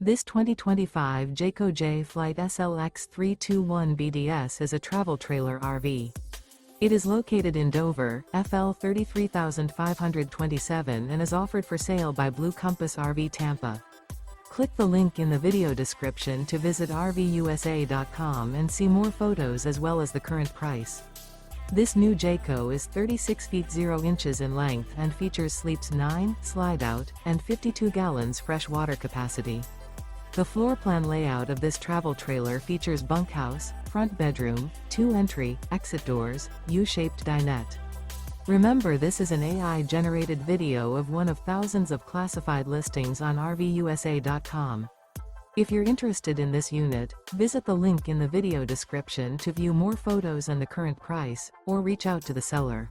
This 2025 Jayco Jay Flight SLX 321 BDS is a travel trailer RV. It is located in Dover, FL 33527 and is offered for sale by Blue Compass RV Tampa. Click the link in the video description to visit RVUSA.com and see more photos as well as the current price. This new Jayco is 36 feet 0 inches in length and features sleeps 9, slide-out, and 52 gallons fresh water capacity. The floor plan layout of this travel trailer features bunkhouse, front bedroom, 2 entry, exit doors, U-shaped dinette. Remember, this is an AI-generated video of one of thousands of classified listings on RVUSA.com. If you're interested in this unit, visit the link in the video description to view more photos and the current price, or reach out to the seller.